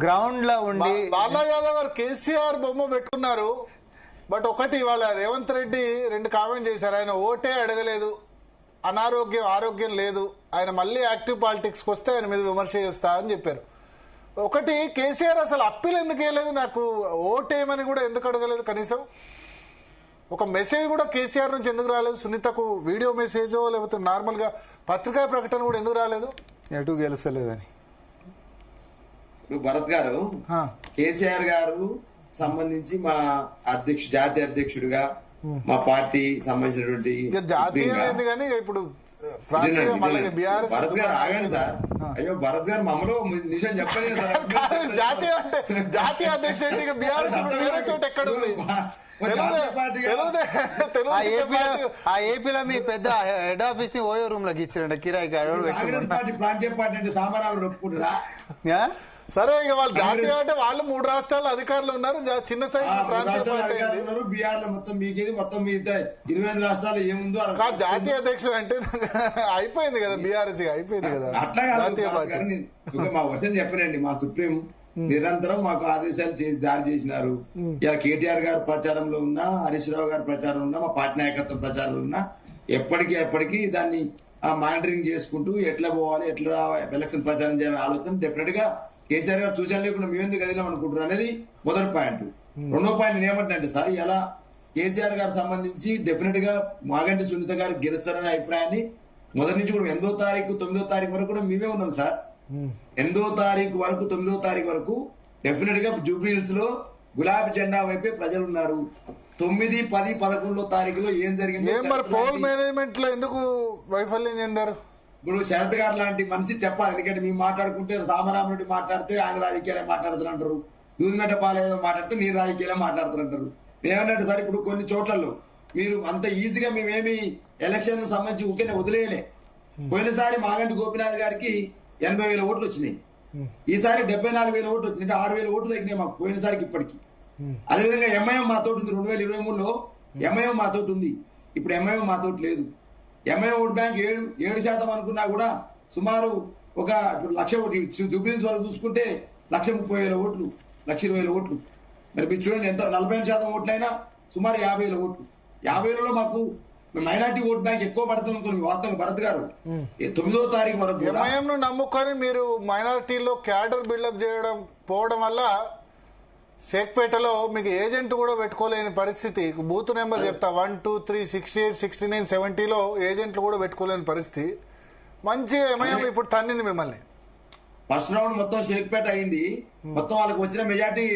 Ground లో ఉండి బాలా యాదవ్ గారు కేసీఆర్ బొమ్మ పెట్టుకున్నారు. బట్ ఒకటి వాళ్ళ రేవంత్ రెడ్డి 2 కామెంట్ చేశారు. ఆయన ఓటే అడగలేదు, ఆరోగ్యం లేదు, ఆయన మళ్ళీ యాక్టివ్ పాలిటిక్స్కి వస్తే ఆయన మీద విమర్శ చేస్తా అని చెప్పారు. ఒకటి కేసీఆర్ అసలు అప్పీల్ ఎందుకు వేయలేదు, నాకు ఓటేయమని కూడా ఎందుకు అడగలేదు, కనీసం ఒక మెసేజ్ కూడా కేసీఆర్ నుంచి ఎందుకు రాలేదు, సునీతకు వీడియో మెసేజో లేకపోతే నార్మల్ గా పత్రికా ప్రకటన కూడా ఎందుకు రాలేదు, ఎటు గెలుస్తలేదని. భరత్ గారు, కేసీఆర్ గారు సంబంధించి మా జాతీయ అధ్యక్షుడిగా మా పార్టీ సంబంధించినటువంటి జాతీయమైంది కానీ ఇప్పుడు భరత్ గారు ఆగండి సార్. అయ్యో భరత్ గారు మమ్మలో నిజం చెప్పలేదు సార్. జాతీయ అధ్యక్షుడు బీఆర్ఎస్ వేరే చోట ఎక్కడ ఉంది? ఆ ఏపీలో మీ పెద్ద హెడ్ ఆఫీస్ ని ఓయో రూమ్ లోకి ఇచ్చారంట కిరాయి. కాంగ్రెస్ పార్టీ ప్రాంతీయ పార్టీ అంటే సామారాలు ఒప్పుకుంటారా? సరే, ఇక వాళ్ళు జాతీయ అంటే వాళ్ళు 3 రాష్ట్రాల్లో అధికారులు ఉన్నారు, చిన్న సైజు ఉన్నారు. బీహార్ లో మొత్తం మీకేది మొత్తం మీ 25 రాష్ట్రాలు ఏముందో జాతీయ అధ్యక్షుడు అంటే అయిపోయింది కదా, బీఆర్ఎస్ అయిపోయింది కదా. అట్లా మా వర్షం చెప్పనండి, మా సుప్రీం నిరంతరం మాకు ఆదేశాలు చేసి దారి చేసినారు. ఇలా కేటీఆర్ గారు ప్రచారంలో ఉన్నా, హరీష్ రావు గారు ప్రచారం ఉన్నా, మా పార్టీ నాయకత్వం ప్రచారంలో ఉన్నా ఎప్పటికీ దాన్ని మానిటరింగ్ చేసుకుంటూ ఎట్లా పోవాలి, ఎట్లా ఎలక్షన్ ప్రచారం చేయాలని ఆలోచన డెఫినెట్ గా కేసీఆర్ గారు చూసాను లేకుండా మేమెందుకు గదిలో అనుకుంటున్నారు అనేది మొదటి పాయింట్. రెండో పాయింట్ ఏమంటే సార్, ఇలా కేసీఆర్ గారు సంబంధించి డెఫినెట్ గా మాగంటి సునీత గారు గెలుస్తారనే అభిప్రాయాన్ని మొదటి నుంచి కూడా 8వ తారీఖు 9వ తారీఖు వరకు కూడా మేమే ఉన్నాం సార్. 8వ తారీఖు వరకు 9వ తారీఖు వరకు డెఫినెట్ గా జూబ్లీహిల్స్ లో గులాబీ జెండా వైపే ప్రజలు ఉన్నారు. 9, 10, 11వ తారీఖులో ఏం జరిగింది, పోల్ మేనేజ్మెంట్ లో ఎందుకు వైఫల్యం చెందారు? ఇప్పుడు శరత్ గారు లాంటి మనిషి చెప్పాలి. ఎందుకంటే మేము మాట్లాడుకుంటే రామరామరెడ్డి మాట్లాడితే ఆయన రాజకీయాలే మాట్లాడుతారంటారు, దూదిమెట్ట పాలేదో మాట్లాడితే నేను రాజకీయాలే మాట్లాడుతారంటారు. ఏమన్నట్టు సార్, ఇప్పుడు కొన్ని చోట్లలో మీరు అంత ఈజీగా మేమేమి ఎలక్షన్ సంబంధించి ఊరికే వదిలేయలే. పోయినసారి మాగంటి గోపీనాథ్ గారికి 80,000 ఓట్లు వచ్చినాయి, ఈసారి 74,000 ఓట్లు వచ్చినాయి, అంటే 6,000 ఓట్లు తగ్గినాయి మాకు పోయినసారికి ఇప్పటికి. అదేవిధంగా ఎంఐఎం మాతోటి ఉంది, 2023లో ఎంఐఎం మాతోటి ఉంది, ఇప్పుడు ఎంఐఎం మాతోటి లేదు. ఎంఐఎం ఓట్ బ్యాంక్ 7% అనుకున్నా కూడా సుమారు ఒక 1,00,000 ఓట్లు, జూబ్లీహిల్స్ వరకు చూసుకుంటే 1,30,000 ఓట్లు, 1,20,000 ఓట్లు. మరి మీరు చూడండి, ఎంత 40% ఓట్లైనా సుమారు 50,000 ఓట్లు. 50,000లో మాకు మైనార్టీ ఓట్ బ్యాంక్ ఎక్కువ పడుతుంది అనుకోండి. వాస్తవంగా భరత్ గారు 9వ తారీఖు వరకు ఎంఐఎం ను నమ్ముకొని మీరు మైనారిటీలో క్యాడర్ బిల్డప్ చేయడం పోవడం వల్ల షేక్పేటలో మీకు ఏజెంట్ కూడా పెట్టుకోలేని పరిస్థితి. బూత్ నెంబర్ చెప్తా 1, 2, 3, 68, 69, 70లో ఏజెంట్లు కూడా పెట్టుకోలేని పరిస్థితి. మంచి ఎంఐఎం ఇప్పుడు తన్నింది మిమ్మల్ని. ఫస్ట్ రౌండ్ మొత్తం షేక్పేట అయింది. మొత్తం వాళ్ళకి వచ్చిన మెజార్టీ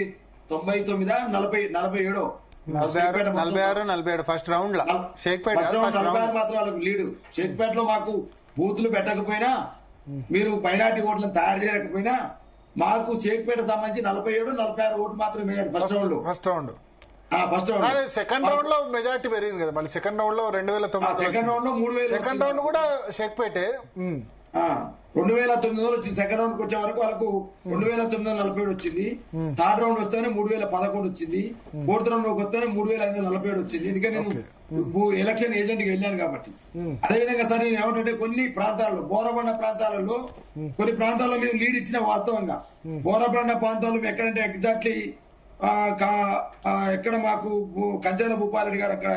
99, 47 46, ఫస్ట్ రౌండ్ లో షేక్పేట 46 మాత్రం వాళ్ళకి లీడ్. షేక్పేటలో మాకు బూతులు పెట్టకపోయినా, మీరు మైనార్టీ ఓట్లను తయారు చేయకపోయినా మాకు షేక్పేట సంబంధించి 47, 46 ఓట్లు మాత్రమే ఫస్ట్ రౌండ్ సెకండ్ రౌండ్ లో మెజార్టీ పెరిగింది కదా. మళ్ళీ సెకండ్ రౌండ్ లో 2009 సెకండ్ రౌండ్ లో 3,000, సెకండ్ రౌండ్ కూడా షేక్పేటే 2,900 వచ్చింది. సెకండ్ రౌండ్ కి వచ్చే వరకు వాళ్ళకు 2,947 వచ్చింది. థర్డ్ రౌండ్ వస్తేనే 3,011 వచ్చింది. ఫోర్త్ రౌండ్ లోకి వస్తేనే 3,547 వచ్చింది. ఎందుకంటే నేను ఎలక్షన్ ఏజెంట్ కి వెళ్ళాను కాబట్టి. అదేవిధంగా సార్ నేను ఏమంటే కొన్ని ప్రాంతాల్లో, బోరబండ ప్రాంతాలలో కొన్ని ప్రాంతాల్లో మేము లీడ్ ఇచ్చిన వాస్తవంగా. బోరబండ ప్రాంతాల్లో ఎక్కడంటే ఎగ్జాక్ట్లీ ఎక్కడ మాకు కంచన భూపారెడ్డి గారు అక్కడ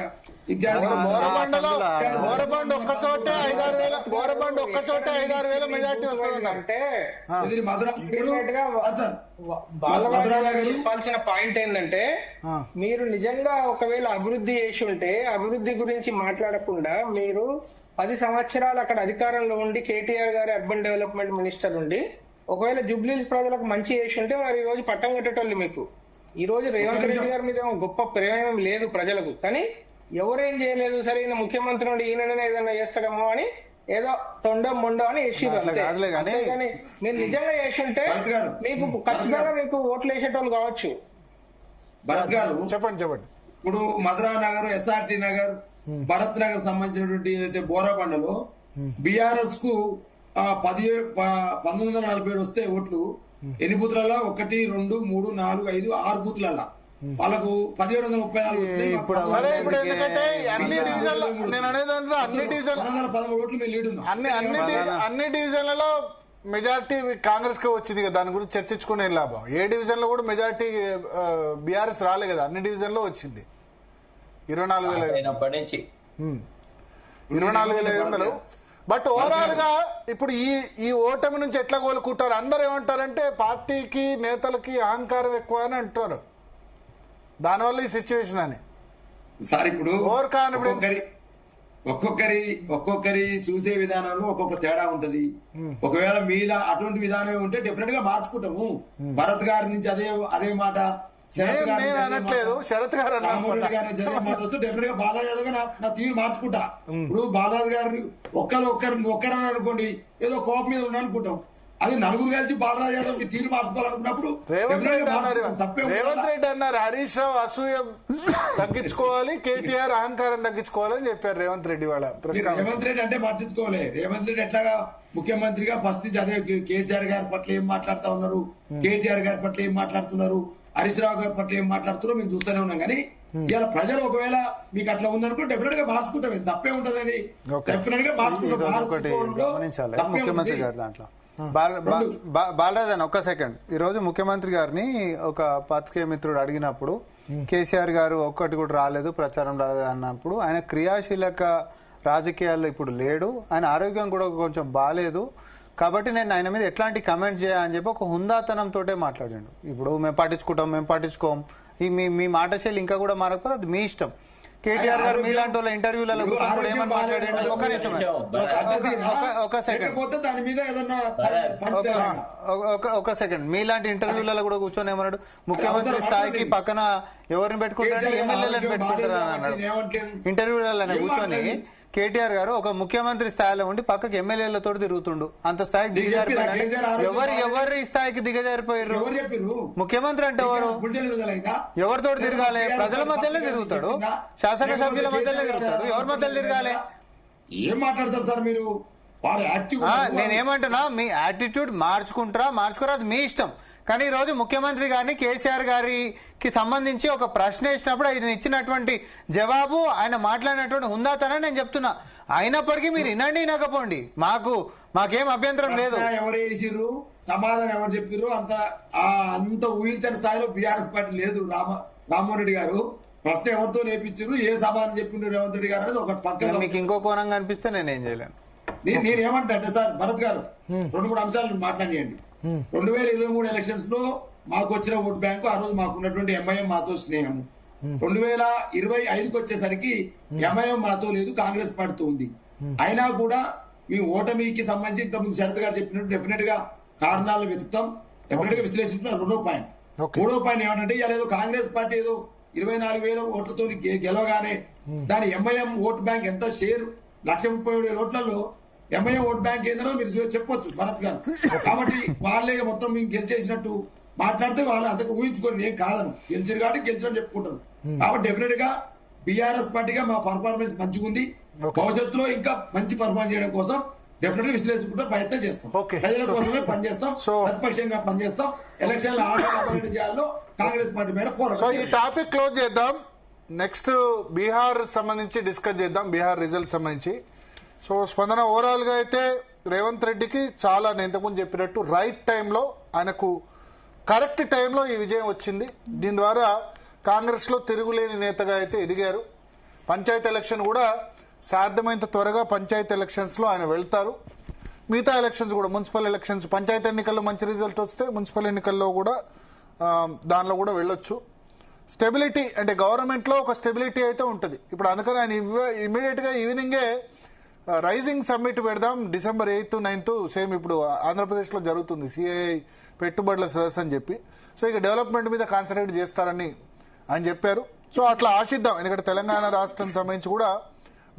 బోరబండ ఒక్క చోటే 5,000 మెజార్టీ వస్తుందంటే చెప్పాల్సిన పాయింట్ ఏంటంటే, మీరు నిజంగా ఒకవేళ అభివృద్ధి చేసి ఉంటే అభివృద్ధి గురించి మాట్లాడకుండా మీరు 10 సంవత్సరాలు అక్కడ అధికారంలో ఉండి కేటీఆర్ గారు అర్బన్ డెవలప్మెంట్ మినిస్టర్ ఉండి ఒకవేళ జూబ్లీహిల్స్ ప్రజలకు మంచి చేసి ఉంటే వారు ఈ రోజు పట్టం కట్టేటోళ్ళు. మీకు ఈ రోజు రేవంత్ రెడ్డి గారి మీద గొప్ప ప్రేమ లేదు ప్రజలకు, కానీ ఎవరేం చేయలేదు, సరే ఈయన ముఖ్యమంత్రి నుండి ఈయననే ఏదైనా చేస్తాడేమో అని ఏదో తొండో మొండో అని వేసిర్రు. కానీ మీరు నిజంగా చేసింటే మీకు ఖచ్చితంగా మీకు ఓట్లు వేసేటోళ్ళు కావచ్చు. భరత్ గారు చెప్పండి. ఇప్పుడు మధురా నగర్, ఎస్ఆర్టీ నగర్, భరత్ నగర్ సంబంధించినటువంటి ఏదైతే బోరాబండలో బీఆర్ఎస్ కు 1947 వస్తే ఓట్లు ఎన్ని బూతులలో 1, 2, 3, 4, 5, 6 బూతులలో వాళ్ళకు 1734 ఎందుకంటే అన్ని డివిజన్లలో మెజారిటీ కాంగ్రెస్ కే వచ్చింది కదా, దాని గురించి చర్చించుకునే లాభం. ఏ డివిజన్ లో కూడా మెజారిటీ బీఆర్ఎస్ రాలే కదా, అన్ని డివిజన్ లో వచ్చింది 24,500 24,500. బట్ ఓవరాల్ గా ఇప్పుడు ఈ ఓటమి నుంచి ఎట్లా కోలుకుంటారు? అందరు ఏమంటారంటే పార్టీకి నేతలకి అహంకారం ఎక్కువ అని అంటారు, దానివల్ల ఈ సిచ్యువేషన్ అని. సార్ ఇప్పుడు ఓవర్ కాన్ఫిడెన్స్ ఒక్కొక్కరి చూసే విధానంలో ఒక్కొక్క తేడా ఉంటది. ఒకవేళ మీలా అటువంటి విధానం ఉంటే డెఫినెట్ గా మార్చుకుంటాము. భరత్ గారి నుంచి అదే మాట, శరత్ గారి అనట్లేదు, శరత్ గారు రామోరెడ్డి గారి జరిగే మాట వస్తే డెఫినెట్ గా బాలాజీ యాదవ్ గా నా తీరు మార్చుకుంటా. ఇప్పుడు బాలాజీ గారిని ఒక్కరని అనుకోండి, ఏదో కోపం మీద ఉన్నానుకుంటాం. అది నలుగురు కలిసి బాలరాజు యాదవ్ తీరు మార్చుకోవాలనుకున్నప్పుడు రేవంత్ రెడ్డి అన్నారు హరీష్ రావు అసూయ తగ్గించుకోవాలి, కేటీఆర్ అహంకారం తగ్గించుకోవాలని చెప్పారు రేవంత్ రెడ్డి వాళ్ళ. రేవంత్ రెడ్డి అంటే పట్టించుకోలే. రేవంత్ రెడ్డి ఎట్లాగా ముఖ్యమంత్రిగా ఫస్ట్ నుంచి అదే కేసీఆర్ గారి పట్ల ఏం మాట్లాడుతా ఉన్నారు, కేటీఆర్ గారి పట్ల ఏం మాట్లాడుతున్నారు, హరీష్ రావు గారి పట్ల ఏం మాట్లాడుతున్నారో మేము చూస్తూనే ఉన్నాం. కానీ ఇలా ప్రజలు ఒకవేళ మీకు అట్లా ఉందనుకో డెఫినెట్ గా మార్చుకుంటాం, తప్పే ఉంటదని డెఫినెట్ గా మార్చుకుంటాం. ముఖ్యమంత్రి గారు దాంట్లో బాలరాజన్ ఒక్క సెకండ్, ఈ రోజు ముఖ్యమంత్రి గారిని ఒక పాత్రికేయ మిత్రుడు అడిగినప్పుడు కేసీఆర్ గారు ఒక్కటి కూడా రాలేదు, ప్రచారం రాలేదు అన్నప్పుడు ఆయన క్రియాశీలక రాజకీయాల్లో ఇప్పుడు లేడు, ఆయన ఆరోగ్యం కూడా కొంచెం బాగాలేదు, కాబట్టి నేను ఆయన మీద ఎట్లాంటి కమెంట్ చేయాలని చెప్పి ఒక హుందాతనంతో మాట్లాడాడు. ఇప్పుడు మేము పట్టించుకోం మీ మాట శైలి ఇంకా కూడా మారకపోతే అది మీ ఇష్టం. కేటీఆర్ గారు మీలాంటి వాళ్ళ ఇంటర్వ్యూలలో ఏమని మాట్లాడండి, ఒక సెకండ్ మీలాంటి ఇంటర్వ్యూలలో కూడా కూర్చొని ఏమన్నాడు, ముఖ్యమంత్రి స్థాయికి పక్కన ఎవరిని పెట్టుకుంటారు, ఎమ్మెల్యేలను పెట్టుకుంటారు అని అన్నాడు. ఇంటర్వ్యూలలో కూర్చొని కేటీఆర్ గారు ఒక ముఖ్యమంత్రి స్థాయిలో ఉండి పక్కకి ఎమ్మెల్యేలతో తిరుగుతుండు, అంత స్థాయికి దిగజారిపోయారు. ఎవరి స్థాయికి దిగజారిపోయారు? ముఖ్యమంత్రి అంటే ఎవరితో తిరగాలి? ప్రజల మధ్యలో తిరుగుతాడు, శాసనసభ్యుల మధ్యలో తిరుగుతాడు, ఎవరి మధ్యలో తిరగాలి? ఏం మాట్లాడతారు సార్ మీరు? నేనేమంటున్నా, మీ యాటిట్యూడ్ మార్చుకోరా అది మీ ఇష్టం. కానీ ఈ రోజు ముఖ్యమంత్రి గారిని కేసీఆర్ గారికి సంబంధించి ఒక ప్రశ్న ఇచ్చినప్పుడు ఆయన ఇచ్చినటువంటి జవాబు, ఆయన మాట్లాడినటువంటి హుందాతనం నేను చెప్తున్నా. అయినప్పటికీ మీరు వినండి, వినకపోండి, మాకేం అభ్యంతరం లేదు. ఎవరు వేసిర్రు, సమాధానం ఎవరు చెప్పారు? అంత ఊహించని స్థాయిలో బీఆర్ఎస్ పార్టీ లేదు. రామ్మోహన్ రెడ్డి గారు ప్రశ్న ఎవరితో నేర్పించారు, ఏ సమాధానం చెప్పిండ్రు రేవంత్ రెడ్డి గారు అనేది ఒక పక్క. మీకు ఇంకో కోణంగా అనిపిస్తే నేనేం చేయలేను. నేనేమంటే సార్ భరత్ గారు 2-3 అంశాలు మాట్లాడియండి. 2023 ఎలక్షన్స్ లో మాకు వచ్చిన ఓట్ బ్యాంకు, ఆ రోజు మాకు ఉన్నటువంటి ఎంఐఎం మాతో స్నేహం. 2025కి వచ్చేసరికి ఎంఐఎం మాతో లేదు, కాంగ్రెస్ పార్టీతో ఉంది. అయినా కూడా మీ ఓటమికి సంబంధించి ఇంతకుముందు శరత్ గారు చెప్పినట్టు డెఫినెట్ గా కారణాలు వెతుకుతాం, డెఫినెట్ గా విశ్లేషించిన. 2వ పాయింట్. 3వ పాయింట్ ఏమంటే ఇలా ఏదో కాంగ్రెస్ పార్టీ ఏదో 24,000 ఓట్లతో గెలవగానే దాని ఎంఐఎం ఓట్ బ్యాంక్ ఎంత షేర్ 1,37,000 ఓట్లలో ఎంఐఎం ఓట్ బ్యాంక్ ఏందో మీరు చెప్పొచ్చు భరత్ గారు. కాబట్టి వాళ్ళే మొత్తం మేము గెలిచేసినట్టు మాట్లాడితే వాళ్ళు అంతకు ఊహించుకొని నేను కాదను, గెలిచారు కాబట్టి గెలిచినట్టు చెప్పుకుంటారు. కాబట్టి డెఫినెట్ గా బీఆర్ఎస్ పార్టీగా మా పర్ఫార్మెన్స్ మంచిగా ఉంది. భవిష్యత్తులో ఇంకా మంచి పర్ఫార్మెన్స్ చేయడం కోసం డెఫినెట్ గా విశ్లేషించుకుంటే ప్రయత్నం చేస్తాం. ప్రజల కోసమే పనిచేస్తాం, ప్రతిపక్షంగా పనిచేస్తాం. ఎలక్షన్ లో చేయాలో కాంగ్రెస్ పార్టీ మీద పోరాటం. ఈ టాపిక్ క్లోజ్ చేద్దాం. నెక్స్ట్ బీహార్ సంబంధించి డిస్కస్ చేద్దాం, బీహార్ రిజల్ట్ సంబంధించి. సో స్పందన ఓవరాల్ గా అయితే రేవంత్ రెడ్డికి చాలా, నేను ఇంతకుముందు చెప్పినట్టు రైట్ టైంలో, ఆయనకు కరెక్ట్ టైంలో ఈ విజయం వచ్చింది. దీని ద్వారా కాంగ్రెస్ లో తిరుగులేని నేతగా అయితే ఎదిగారు. పంచాయతీ ఎలక్షన్ కూడా సాధ్యమైనంత త్వరగా పంచాయతీ ఎలక్షన్స్ లో ఆయన వెళ్తారు. మిగతా ఎలక్షన్స్ కూడా, మున్సిపల్ ఎలక్షన్స్, పంచాయతీ ఎన్నికల్లో మంచి రిజల్ట్ వస్తే మున్సిపల్ ఎన్నికల్లో కూడా దానిలో కూడా వెళ్ళొచ్చు. స్టెబిలిటీ అంటే గవర్నమెంట్ లో ఒక స్టెబిలిటీ అయితే ఉంటుంది. ఇప్పుడు అందుకని ఆయన ఇమీడియట్ గా ఈవినింగే రైజింగ్ సమ్మిట్ పెడదాం, December 8th, 9th సేమ్ ఇప్పుడు ఆంధ్రప్రదేశ్ లో జరుగుతుంది సిఐఐ పెట్టుబడుల సదస్సు అని చెప్పి. సో ఇక డెవలప్మెంట్ మీద కాన్సన్ట్రేట్ చేస్తారని ఆయన చెప్పారు. సో అట్లా ఆశిద్దాం, ఎందుకంటే తెలంగాణ రాష్ట్రం సంబంధించి కూడా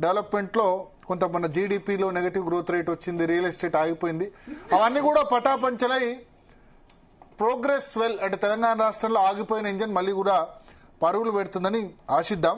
డెవలప్మెంట్ లో కొంత మన జీడిపిలో నెగటివ్ గ్రోత్ రేట్ వచ్చింది, రియల్ ఎస్టేట్ ఆగిపోయింది, అవన్నీ కూడా పటాపంచలై ప్రోగ్రెస్ వెల్ అంటే తెలంగాణ రాష్ట్రంలో ఆగిపోయిన ఇంజన్ మళ్ళీ కూడా పరుగులు పెడుతుందని ఆశిద్దాం.